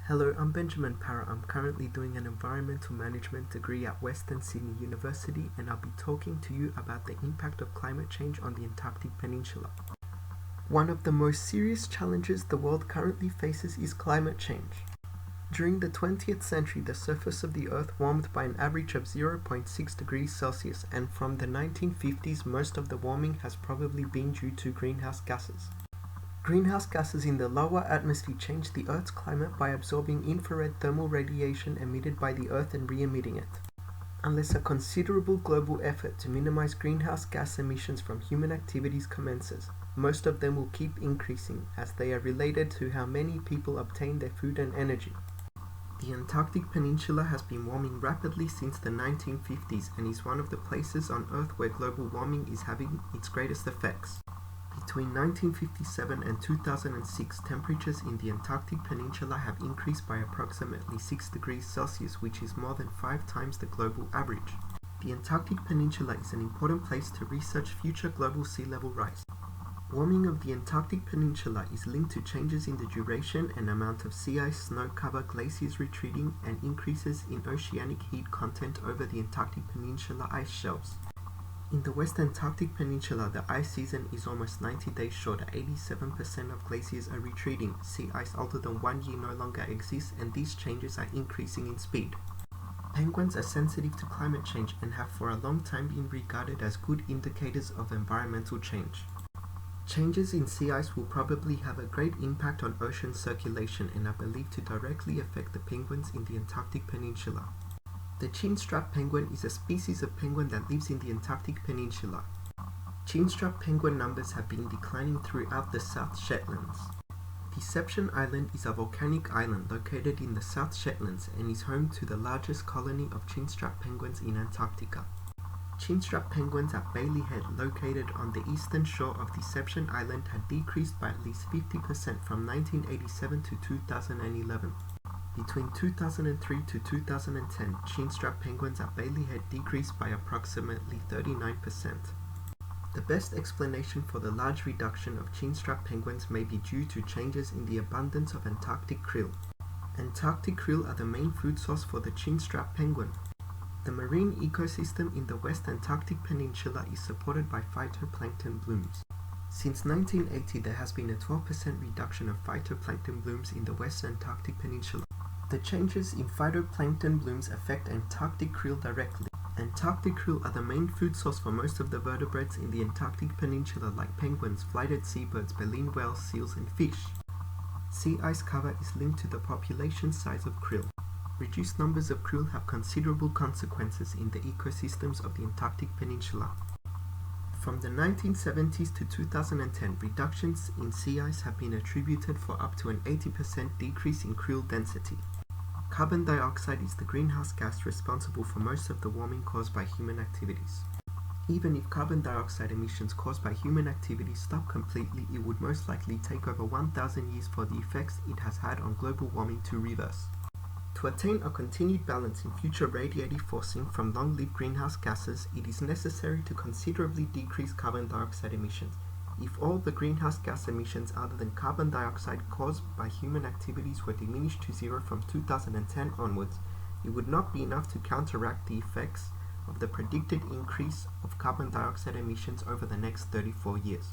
Hello, I'm Benjamin Parra. I'm currently doing an environmental management degree at Western Sydney University, and I'll be talking to you about the impact of climate change on the Antarctic Peninsula. One of the most serious challenges the world currently faces is climate change. During the 20th century, the surface of the Earth warmed by an average of 0.6 degrees Celsius, and from the 1950s, most of the warming has probably been due to greenhouse gases. Greenhouse gases in the lower atmosphere change the Earth's climate by absorbing infrared thermal radiation emitted by the Earth and re-emitting it. Unless a considerable global effort to minimize greenhouse gas emissions from human activities commences, most of them will keep increasing as they are related to how many people obtain their food and energy. The Antarctic Peninsula has been warming rapidly since the 1950s and is one of the places on Earth where global warming is having its greatest effects. Between 1957 and 2006, temperatures in the Antarctic Peninsula have increased by approximately 6 degrees Celsius, which is more than 5 times the global average. The Antarctic Peninsula is an important place to research future global sea level rise. Warming of the Antarctic Peninsula is linked to changes in the duration and amount of sea ice, snow cover, glaciers retreating, and increases in oceanic heat content over the Antarctic Peninsula ice shelves. In the West Antarctic Peninsula, the ice season is almost 90 days shorter. 87% of glaciers are retreating. Sea ice older than 1 year no longer exists, and these changes are increasing in speed. Penguins are sensitive to climate change and have for a long time been regarded as good indicators of environmental change. Changes in sea ice will probably have a great impact on ocean circulation and are believed to directly affect the penguins in the Antarctic Peninsula. The chinstrap penguin is a species of penguin that lives in the Antarctic Peninsula. Chinstrap penguin numbers have been declining throughout the South Shetlands. Deception Island is a volcanic island located in the South Shetlands and is home to the largest colony of chinstrap penguins in Antarctica. Chinstrap penguins at Bailey Head, located on the eastern shore of Deception Island, had decreased by at least 50% from 1987 to 2011. Between 2003 to 2010, chinstrap penguins at Bailey Head decreased by approximately 39%. The best explanation for the large reduction of chinstrap penguins may be due to changes in the abundance of Antarctic krill. Antarctic krill are the main food source for the chinstrap penguin. The marine ecosystem in the West Antarctic Peninsula is supported by phytoplankton blooms. Since 1980, there has been a 12% reduction of phytoplankton blooms in the West Antarctic Peninsula. The changes in phytoplankton blooms affect Antarctic krill directly. Antarctic krill are the main food source for most of the vertebrates in the Antarctic Peninsula, like penguins, flighted seabirds, baleen whales, seals, and fish. Sea ice cover is linked to the population size of krill. Reduced numbers of krill have considerable consequences in the ecosystems of the Antarctic Peninsula. From the 1970s to 2010, reductions in sea ice have been attributed for up to an 80% decrease in krill density. Carbon dioxide is the greenhouse gas responsible for most of the warming caused by human activities. Even if carbon dioxide emissions caused by human activities stop completely, it would most likely take over 1,000 years for the effects it has had on global warming to reverse. To attain a continued balance in future radiative forcing from long-lived greenhouse gases, it is necessary to considerably decrease carbon dioxide emissions. If all the greenhouse gas emissions other than carbon dioxide caused by human activities were diminished to zero from 2010 onwards, it would not be enough to counteract the effects of the predicted increase of carbon dioxide emissions over the next 34 years.